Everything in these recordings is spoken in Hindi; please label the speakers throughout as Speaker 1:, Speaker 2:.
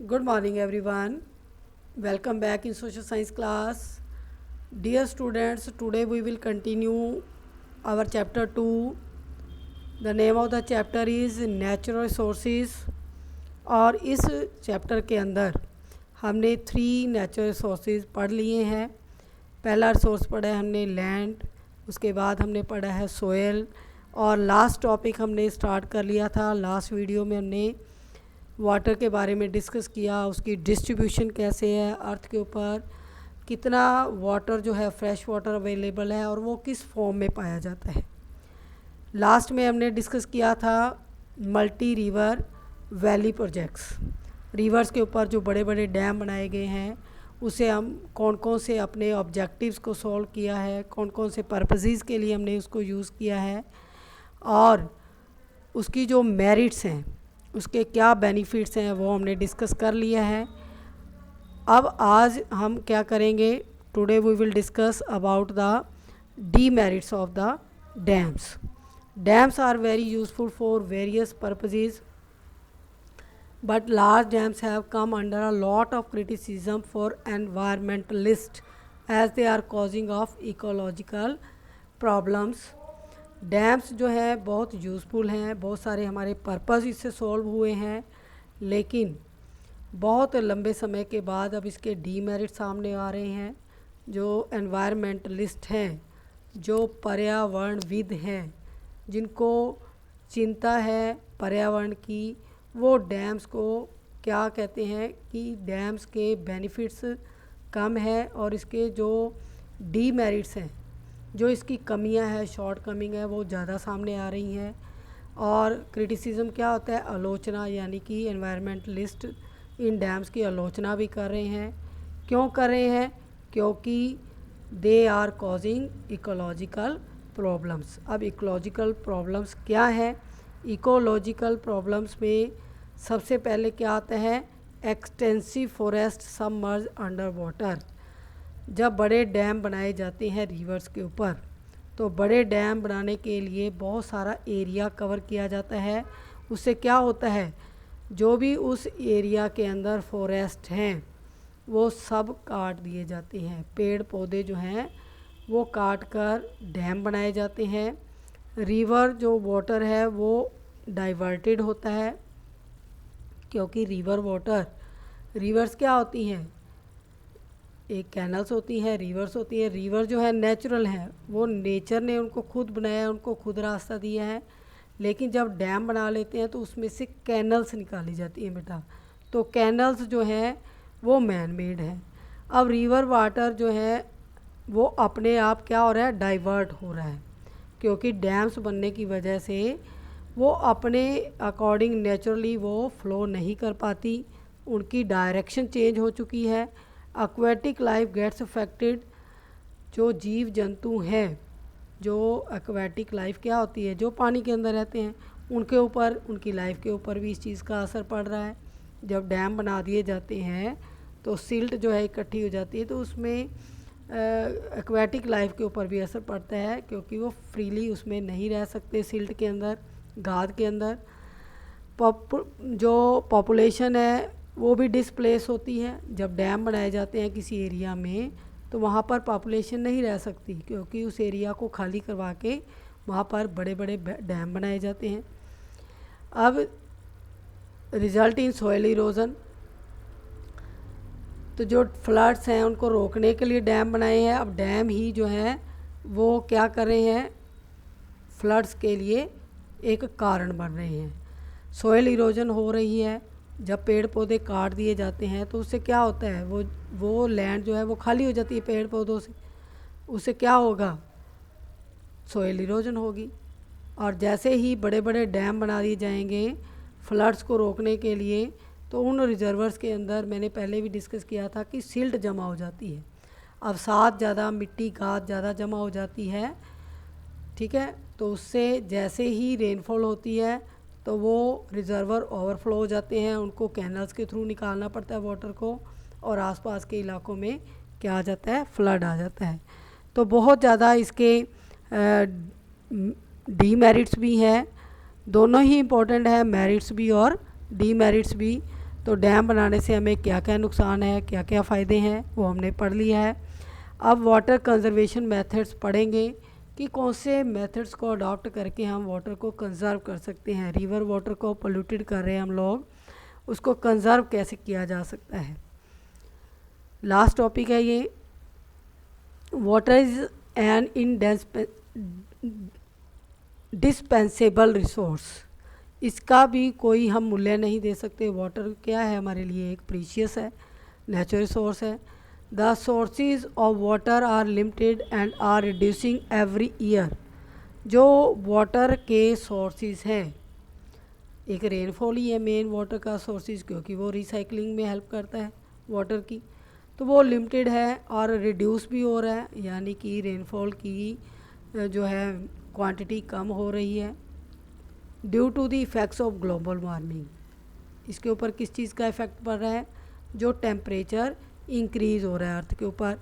Speaker 1: Good morning, everyone. Welcome back in social science class. Dear students, today we will continue our chapter 2. The name of the chapter is Natural Resources. और इस चैप्टर के अंदर हमने 3 नेचुरल रिसोर्सेज पढ़ लिए हैं। पहला रिसोर्स पढ़ा है हमने लैंड, उसके बाद हमने पढ़ा है सोयल, और लास्ट टॉपिक हमने स्टार्ट कर लिया था। लास्ट वीडियो में हमने वाटर के बारे में डिस्कस किया, उसकी डिस्ट्रीब्यूशन कैसे है, अर्थ के ऊपर कितना वाटर जो है फ्रेश वाटर अवेलेबल है और वो किस फॉर्म में पाया जाता है। लास्ट में हमने डिस्कस किया था multi river valley projects. Reverse के ऊपर जो बड़े बड़े डैम बनाए गए हैं उसे हम कौन कौन से अपने ऑब्जेक्टिव्स को सॉल्व किया है, कौन कौन से पर्पसेस के लिए हमने उसको यूज़ किया है, और उसकी जो मेरिट्स हैं, उसके क्या बेनिफिट्स हैं, वो हमने डिस्कस कर लिया है। अब आज हम क्या करेंगे, today we will discuss about the demerits of the dams. Dams are very useful for various purposes, but large dams have come under a lot of criticism for environmentalists as they are causing of ecological problems. Dams जो है बहुत यूज़फुल हैं, बहुत सारे हमारे पर्पस इससे सॉल्व हुए हैं, लेकिन बहुत लंबे समय के बाद अब इसके डीमेरिट सामने आ रहे हैं। जो एनवायरमेंटलिस्ट हैं, जो पर्यावरणविद हैं, जिनको चिंता है पर्यावरण की, वो डैम्स को क्या कहते हैं कि डैम्स के बेनिफिट्स कम है और इसके जो डीमेरिट्स हैं, जो इसकी कमियां हैं, शॉर्ट कमिंग है, वो ज़्यादा सामने आ रही हैं। और क्रिटिसिज्म क्या होता है, आलोचना, यानी कि एनवायरमेंटलिस्ट इन डैम्स की आलोचना भी कर रहे हैं। क्यों कर रहे हैं? क्योंकि they are causing ecological problems. अब इकोलॉजिकल प्रॉब्लम्स क्या है? इकोलॉजिकल प्रॉब्लम्स में सबसे पहले क्या आता है, extensive forest submerge under water. जब बड़े डैम बनाए जाते हैं रिवर्स के ऊपर, तो बड़े डैम बनाने के लिए बहुत सारा एरिया कवर किया जाता है। उससे क्या होता है, जो भी उस एरिया के अंदर फॉरेस्ट हैं वो सब काट दिए जाते हैं। पेड़ पौधे जो हैं वो काट कर डैम बनाए जाते हैं। रिवर जो वाटर है वो डाइवर्टेड होता है, क्योंकि रिवर वाटर, रिवर्स क्या होती हैं, एक कैनल्स होती हैं, रिवर्स होती है। रिवर जो है नेचुरल है, वो नेचर ने उनको खुद बनाया, उनको खुद रास्ता दिया है। लेकिन जब डैम बना लेते हैं तो उसमें से कैनल्स निकाली जाती हैं बेटा। तो कैनल्स जो हैं वो मैन मेड हैं। अब रिवर वाटर जो है वो अपने आप क्या हो रहा है, डाइवर्ट हो रहा है, क्योंकि डैम्स बनने की वजह से वो अपने अकॉर्डिंग नेचुरली वो फ्लो नहीं कर पाती, उनकी डायरेक्शन चेंज हो चुकी है। Aquatic life gets affected. जो जीव जंतु हैं, जो एक्वेटिक लाइफ क्या होती है, जो पानी के अंदर रहते हैं, उनके ऊपर, उनकी लाइफ के ऊपर भी इस चीज़ का असर पड़ रहा है। जब डैम बना दिए जाते हैं तो सिल्ट जो है इकट्ठी हो जाती है, तो उसमें एक्वेटिक लाइफ के ऊपर भी असर पड़ता है, क्योंकि वो फ्रीली उसमें नहीं रह सकते, सिल्ट के अंदर, गाद के अंदर। जो पॉपुलेशन है वो भी डिस्प्लेस होती है। जब डैम बनाए जाते हैं किसी एरिया में तो वहाँ पर पॉपुलेशन नहीं रह सकती, क्योंकि उस एरिया को खाली करवा के वहाँ पर बड़े बड़े डैम बनाए जाते हैं। अब रिजल्ट इन सॉइल इरोजन, तो जो फ्लड्स हैं उनको रोकने के लिए डैम बनाए हैं। अब डैम ही जो हैं वो क्या कर रहे हैं, फ्लड्स के लिए एक कारण बन रहे हैं। सॉइल इरोजन हो रही है, जब पेड़ पौधे काट दिए जाते हैं तो उससे क्या होता है, वो लैंड जो है वो खाली हो जाती है पेड़ पौधों से। उससे क्या होगा, सॉइल इरोजन होगी। और जैसे ही बड़े बड़े डैम बना दिए जाएंगे फ्लड्स को रोकने के लिए, तो उन रिजर्वर्स के अंदर मैंने पहले भी डिस्कस किया था कि सिल्ट जमा हो जाती है, अवसाद ज़्यादा, मिट्टी गाद ज़्यादा जमा हो जाती है, ठीक है। तो उससे जैसे ही रेनफॉल होती है तो वो रिजर्वर ओवरफ्लो हो जाते हैं, उनको कैनल्स के थ्रू निकालना पड़ता है वाटर को, और आसपास के इलाकों में क्या आ जाता है, फ्लड आ जाता है। तो बहुत ज़्यादा इसके डीमेरिट्स भी हैं, दोनों ही इम्पोर्टेंट है, मेरिट्स भी और डीमेरिट्स भी। तो डैम बनाने से हमें क्या क्या नुकसान है, क्या क्या फ़ायदे हैं, वो हमने पढ़ लिया है। अब वाटर कंजर्वेशन मेथड्स पढ़ेंगे कि कौन से मेथड्स को अडॉप्ट करके हम वाटर को कंजर्व कर सकते हैं। रिवर वाटर को पोल्यूटेड कर रहे हैं हम लोग, उसको कंजर्व कैसे किया जा सकता है। लास्ट टॉपिक है ये, water is an indispensable resource. इसका भी कोई हम मूल्य नहीं दे सकते। वाटर क्या है हमारे लिए, एक प्रीशियस है, नेचुरल रिसोर्स है। The sources of water are limited and are reducing every year. जो वाटर के सोर्सेज हैं, एक रेनफॉल ही है मेन वाटर का सोर्सेज, क्योंकि वो रिसाइकलिंग में हेल्प करता है वाटर की, तो वो लिमिटेड है और रिड्यूस भी हो रहा है, यानी कि रेनफॉल की जो है क्वांटिटी कम हो रही है due to the effects of global warming. इसके ऊपर किस चीज़ का इफ़ेक्ट पड़ रहा है, जो टेम्परेचर इंक्रीज़ हो रहा है अर्थ के ऊपर।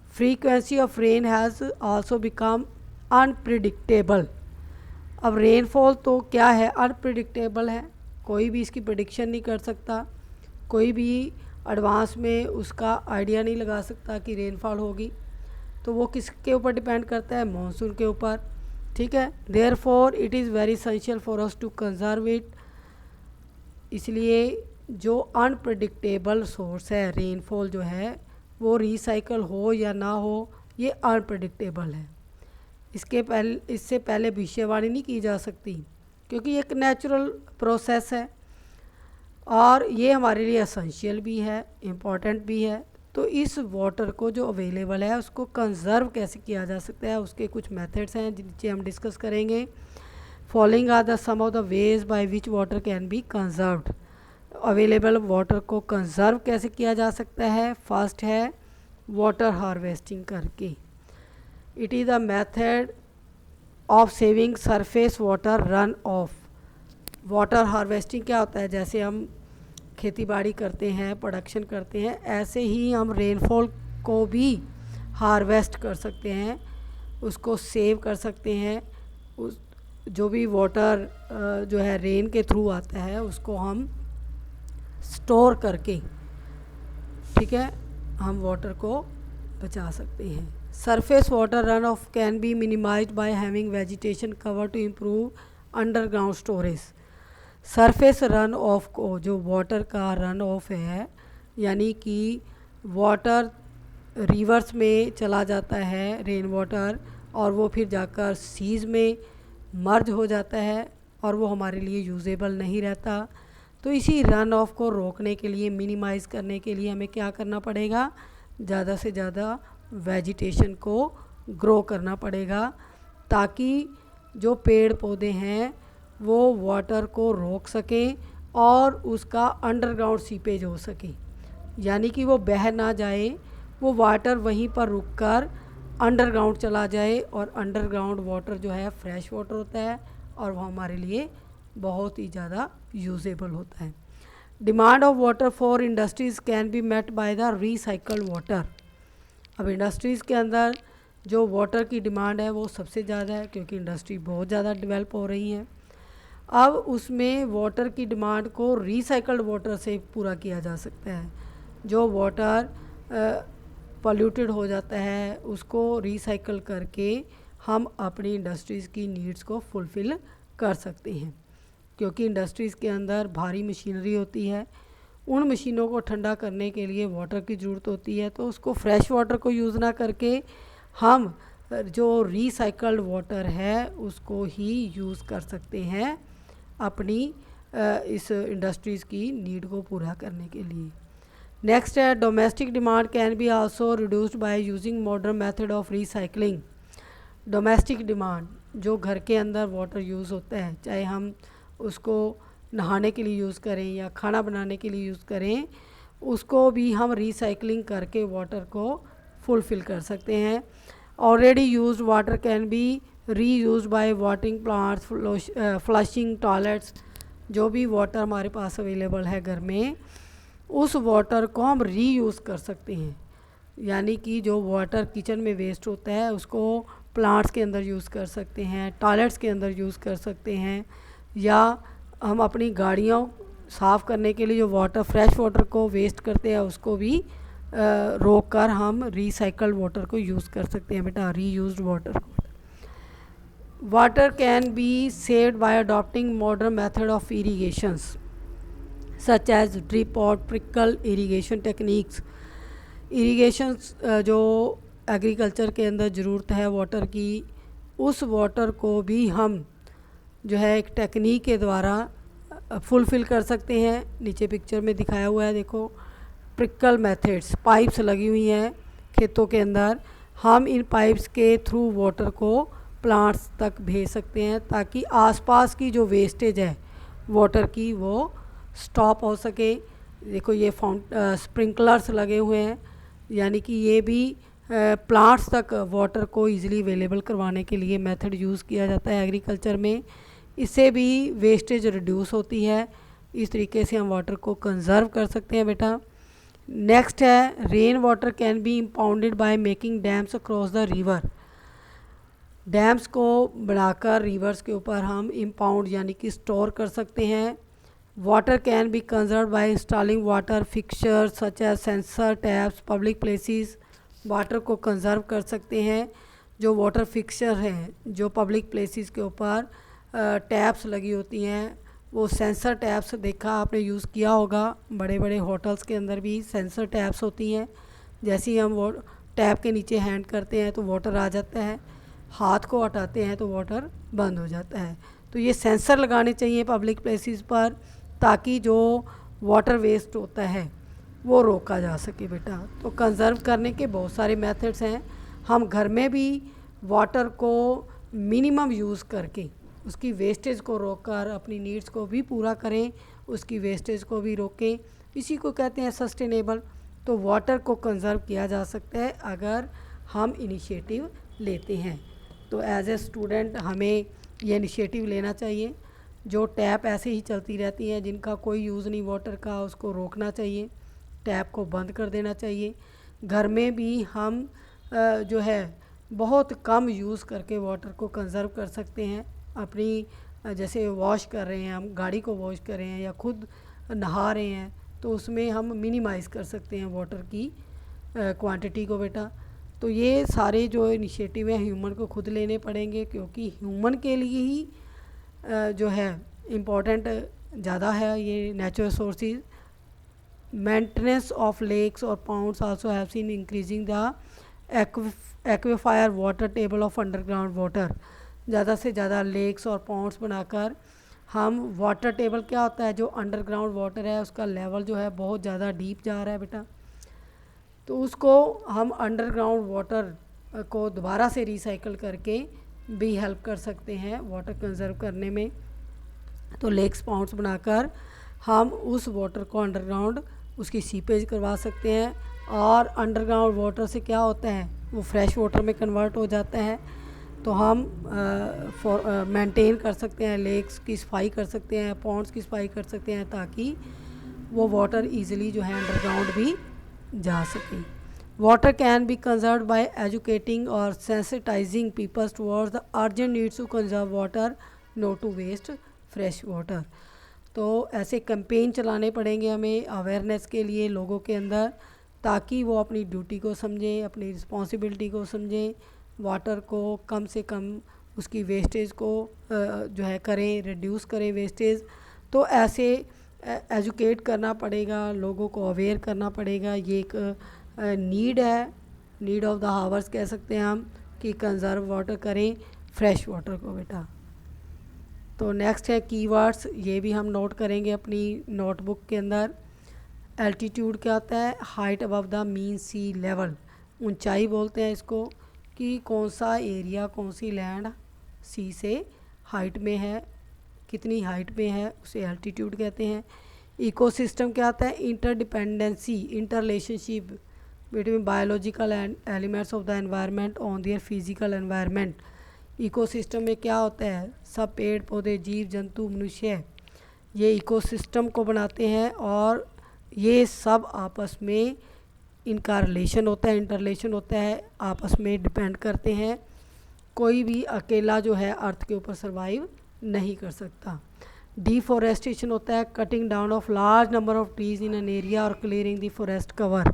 Speaker 1: Frequency of rain has also become unpredictable. अब रेनफॉल तो क्या है, अनप्रिडिक्टेबल है, कोई भी इसकी प्रिडिक्शन नहीं कर सकता, कोई भी एडवांस में उसका आइडिया नहीं लगा सकता कि रेनफॉल होगी। तो वो किसके ऊपर डिपेंड करता है, मानसून के ऊपर, ठीक है। Therefore it is very essential for us to conserve it. इसलिए जो अनप्रिडिक्टेबल सोर्स है रेनफॉल जो है, वो रिसाइकल हो या ना हो, ये अनप्रिडिक्टेबल है। इससे पहले भविष्यवाणी नहीं की जा सकती, क्योंकि ये एक नेचुरल प्रोसेस है और ये हमारे लिए एसेंशियल भी है, इम्पॉर्टेंट भी है। तो इस वाटर को जो अवेलेबल है उसको कंजर्व कैसे किया जा सकता है, उसके कुछ मेथड्स हैं जिनसे हम डिस्कस करेंगे। Following are the some of the ways by which water can be conserved. Available water को कंजर्व कैसे किया जा सकता है। फर्स्ट है वाटर हार्वेस्टिंग करके। It is the method of saving surface water run off. Water harvesting क्या होता है, जैसे हम खेती बाड़ी करते हैं, प्रोडक्शन करते हैं, ऐसे ही हम रेनफॉल को भी हार्वेस्ट कर सकते हैं, उसको सेव कर सकते हैं। उस जो भी वाटर जो है रेन के थ्रू आता है उसको हम स्टोर करके, ठीक है, हम वाटर को बचा सकते हैं। Surface water run off can be minimised by having vegetation cover to improve underground storage. Surface run off को, जो वाटर का रन ऑफ है, यानी कि वाटर रिवर्स में चला जाता है रेन वाटर, और वो फिर जाकर सीज़ में मर्ज हो जाता है और वो हमारे लिए यूजेबल नहीं रहता। तो इसी रन ऑफ को रोकने के लिए, मिनिमाइज़ करने के लिए हमें क्या करना पड़ेगा, ज़्यादा से ज़्यादा वेजिटेशन को ग्रो करना पड़ेगा, ताकि जो पेड़ पौधे हैं वो वाटर को रोक सकें और उसका अंडरग्राउंड सीपेज हो सके, यानी कि वो बह ना जाए, वो वाटर वहीं पर रुककर अंडरग्राउंड चला जाए। और अंडरग्राउंड वाटर जो है फ्रेश वाटर होता है और वो हमारे लिए बहुत ही ज़्यादा यूजेबल होता है। Demand of water for industries can be met by the recycled water. अब इंडस्ट्रीज़ के अंदर जो वाटर की डिमांड है वो सबसे ज़्यादा है, क्योंकि इंडस्ट्री बहुत ज़्यादा डेवलप हो रही हैं। अब उसमें वाटर की डिमांड को रिसाइकल्ड वाटर से पूरा किया जा सकता है। जो वाटर पोल्यूटेड हो जाता है उसको रिसाइकल करके हम अपनी इंडस्ट्रीज़ की नीड्स को फुलफ़िल कर सकते हैं, क्योंकि इंडस्ट्रीज़ के अंदर भारी मशीनरी होती है, उन मशीनों को ठंडा करने के लिए वाटर की ज़रूरत होती है। तो उसको फ्रेश वाटर को यूज़ ना करके हम जो रिसाइकल्ड वाटर है उसको ही यूज़ कर सकते हैं अपनी इस इंडस्ट्रीज़ की नीड को पूरा करने के लिए। नेक्स्ट है domestic demand can be also reduced by using modern method of recycling. Domestic demand जो घर के अंदर वाटर यूज़ होता है, चाहे हम उसको नहाने के लिए यूज़ करें या खाना बनाने के लिए यूज़ करें, उसको भी हम रिसाइकलिंग करके वाटर को फुलफ़िल कर सकते हैं। Already used water can be reused by watering plants, flushing toilets. जो भी वाटर हमारे पास अवेलेबल है घर में, उस वाटर को हम रीयूज़ कर सकते हैं, यानी कि जो वाटर किचन में वेस्ट होता है उसको प्लांट्स के अंदर यूज़ कर सकते हैं, टॉयलेट्स के अंदर यूज़ कर सकते हैं, या हम अपनी गाड़ियों साफ़ करने के लिए जो वाटर फ्रेश वाटर को वेस्ट करते हैं उसको भी रोक कर हम रिसाइकल्ड वाटर को यूज़ कर सकते हैं बेटा, रीयूज्ड वाटर को। Water can be saved by adopting modern method of irrigations such as drip और ट्रिकल इरीगेशन टेक्निक्स। इरीगेशंस जो एग्रीकल्चर के अंदर ज़रूरत है वाटर की, उस वाटर को भी हम जो है एक टेक्निक के द्वारा फुलफ़िल कर सकते हैं। नीचे पिक्चर में दिखाया हुआ है, देखो ट्रिकल मेथड्स, पाइप्स लगी हुई हैं खेतों के अंदर। हम इन पाइप्स के थ्रू वाटर को प्लांट्स तक भेज सकते हैं ताकि आसपास की जो वेस्टेज है वाटर की वो स्टॉप हो सके। देखो ये स्प्रिंकलर्स लगे हुए हैं, यानी कि ये भी प्लांट्स तक वाटर को इजीली अवेलेबल करवाने के लिए मेथड यूज़ किया जाता है एग्रीकल्चर में। इससे भी वेस्टेज रिड्यूस होती है। इस तरीके से हम वाटर को कंजर्व कर सकते हैं बेटा। नेक्स्ट है rain water can be impounded by making dams across the river. Dams को बनाकर रिवर्स के ऊपर हम इम्पाउंड यानी कि स्टोर कर सकते हैं। Water can be conserve by installing water fixture such as sensor taps public places. Water को कंजर्व कर सकते हैं। जो वाटर फिक्सचर हैं जो पब्लिक प्लेसेस के ऊपर टैप्स लगी होती हैं, वो सेंसर टैप्स देखा आपने यूज़ किया होगा, बड़े बड़े होटल्स के अंदर भी सेंसर टैप्स होती हैं। जैसे ही हम वो टैप के नीचे हैंड करते हैं तो वाटर आ जाता है, हाथ को हटाते हैं तो वाटर बंद हो जाता है। तो ये सेंसर लगाने चाहिए पब्लिक प्लेसेस पर ताकि जो वाटर वेस्ट होता है वो रोका जा सके बेटा। तो कंजर्व करने के बहुत सारे मेथड्स हैं। हम घर में भी वाटर को मिनिमम यूज़ करके उसकी वेस्टेज को रोककर अपनी नीड्स को भी पूरा करें, उसकी वेस्टेज को भी रोकें। इसी को कहते हैं सस्टेनेबल। तो वाटर को कंजर्व किया जा सकता है अगर हम इनिशिएटिव लेते हैं। तो एज ए स्टूडेंट हमें ये इनिशिएटिव लेना चाहिए। जो टैप ऐसे ही चलती रहती हैं जिनका कोई यूज़ नहीं वाटर का, उसको रोकना चाहिए, टैप को बंद कर देना चाहिए। घर में भी हम जो है बहुत कम यूज़ करके वाटर को कंजर्व कर सकते हैं। अपनी जैसे वॉश कर रहे हैं, हम गाड़ी को वॉश कर रहे हैं या खुद नहा रहे हैं, तो उसमें हम मिनिमाइज़ कर सकते हैं वाटर की क्वांटिटी को बेटा। तो ये सारे जो इनिशिएटिव हैं ह्यूमन को खुद लेने पड़ेंगे, क्योंकि ह्यूमन के लिए ही जो है इम्पोर्टेंट ज़्यादा है ये natural sources. Maintenance of lakes और ponds also have seen increasing the aquifer water table of underground water. ज़्यादा से ज़्यादा लेक्स और पाउंड्स बनाकर हम वाटर टेबल, क्या होता है जो अंडरग्राउंड वाटर है उसका लेवल जो है बहुत ज़्यादा डीप जा रहा है बेटा, तो उसको हम अंडरग्राउंड वाटर को दोबारा से रिसाइकल करके भी हेल्प कर सकते हैं वाटर कंजर्व करने में। तो लेक्स पाउंड्स बनाकर हम उस वाटर को अंडरग्राउंड उसकी सीपेज करवा सकते हैं, और अंडरग्राउंड वाटर से क्या होता है वो फ्रेश वाटर में कन्वर्ट हो जाता है। तो हम मेंटेन कर सकते हैं, लेक्स की सफाई कर सकते हैं, पॉन्ड्स की सफाई कर सकते हैं, ताकि वो वाटर इजीली जो है अंडरग्राउंड भी जा सके। Water can be conserve by educating और sensitizing peoples towards the urgent needs to conserve water, not to waste fresh water. तो ऐसे कैंपेन चलाने पड़ेंगे हमें अवेयरनेस के लिए लोगों के अंदर, ताकि वो अपनी ड्यूटी को समझें, अपनी रिस्पॉन्सिबिलिटी को समझें, वाटर को कम से कम उसकी वेस्टेज को जो है करें, रिड्यूस करें वेस्टेज। तो ऐसे एजुकेट करना पड़ेगा, लोगों को अवेयर करना पड़ेगा। ये एक नीड है, नीड ऑफ द हावर्स कह सकते हैं हम, कि कंजर्व वाटर करें फ्रेश वाटर को बेटा। तो नेक्स्ट है कीवर्ड्स, ये भी हम नोट करेंगे अपनी नोटबुक के अंदर। एल्टीट्यूड क्या होता है? Height above the mean sea level, ऊंचाई बोलते हैं इसको, कि कौन सा एरिया, कौन सी लैंड सी से हाइट में है, कितनी हाइट में है, उसे एल्टीट्यूड कहते हैं। इकोसिस्टम क्या होता है? Interdependency, interrelationship between biological elements of the environment on their physical environment. Ecosystem में क्या होता है? सब पेड़ पौधे, जीव जंतु, मनुष्य, ये इकोसिस्टम को बनाते हैं, और ये सब आपस में इनका रिलेशन होता है, इंटररिलेशन होता है, आपस में डिपेंड करते हैं। कोई भी अकेला जो है अर्थ के ऊपर सर्वाइव नहीं कर सकता। डिफॉरेस्टेशन होता है cutting down of large number of trees in an area और clearing the forest cover.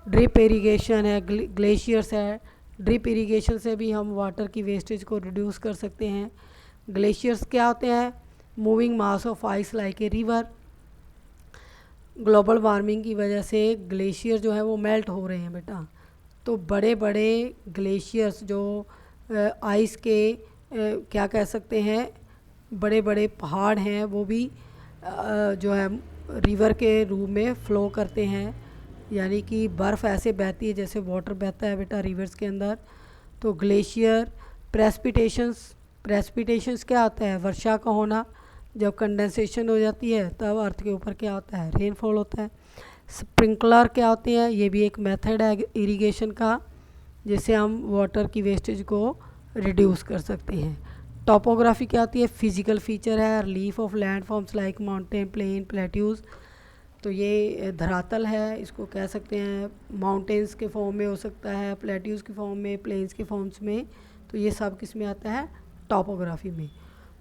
Speaker 1: Drip irrigation है, ग्लेशियर्स है। ड्रिप इरीगेशन से भी हम वाटर की वेस्टेज को रिड्यूस कर सकते हैं। ग्लेशियर्स क्या होते हैं? Moving mass of ice like a river. Global warming की वजह से ग्लेशियर जो है वो मेल्ट हो रहे हैं बेटा, तो बड़े बड़े ग्लेशियर्स जो आइस के क्या कह सकते हैं, बड़े बड़े पहाड़ हैं, वो भी जो है रिवर के रूप में फ़्लो करते हैं, यानी कि बर्फ़ ऐसे बहती है जैसे वाटर बहता है बेटा रिवर्स के अंदर। तो ग्लेशियर, प्रेसिपिटेशंस क्या होता है? वर्षा का होना। जब कंडेंसेशन हो जाती है तब अर्थ के ऊपर क्या होता है? रेनफॉल होता है। स्प्रिंकलर क्या होते हैं? ये भी एक मेथड है इरिगेशन का, जिससे हम वाटर की वेस्टेज को रिड्यूस कर सकते हैं। टोपोग्राफी क्या होती है? फिजिकल फीचर है, relief of land forms like mountain, plain, plateaus. तो ये धरातल है, इसको कह सकते हैं माउंटेन्स के फॉर्म में हो सकता है, प्लेट्यूज़ के फॉर्म में, प्लेन्स के फॉर्म्स में। तो ये सब किस में आता है? टोपोग्राफी में।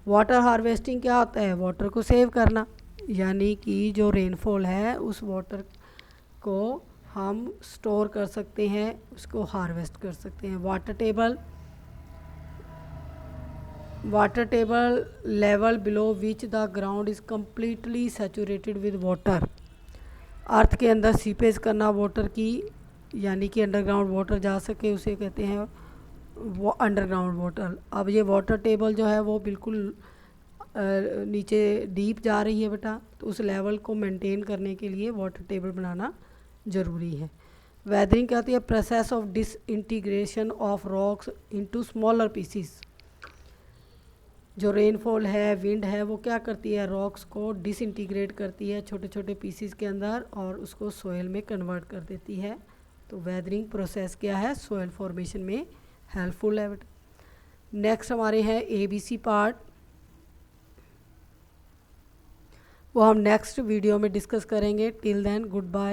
Speaker 1: वाटर हार्वेस्टिंग क्या होता है? वाटर को सेव करना, यानी कि जो रेनफॉल है उस वाटर को हम स्टोर कर सकते हैं, उसको हार्वेस्ट कर सकते हैं। Water table level below which the ground is completely saturated with water. Earth के अंदर सीपेज करना वाटर की, यानी कि अंडरग्राउंड वाटर जा सके, उसे कहते हैं वो अंडरग्राउंड वाटर। अब ये वाटर टेबल जो है वो बिल्कुल नीचे डीप जा रही है बेटा, तो उस लेवल को मेंटेन करने के लिए वाटर टेबल बनाना ज़रूरी है। वेदरिंग क्या होती है? Process of disintegration of rocks into smaller pieces. जो रेनफॉल है, विंड है, वो क्या करती है? रॉक्स को डिसइंटीग्रेट करती है छोटे छोटे पीसीस के अंदर और उसको सोयल में कन्वर्ट कर देती है। तो वेदरिंग प्रोसेस क्या है? सोयल फॉर्मेशन में हेल्पफुल है बेटा। नेक्स्ट हमारे हैं ABC पार्ट, वो हम नेक्स्ट वीडियो में डिस्कस करेंगे। Till then good bye.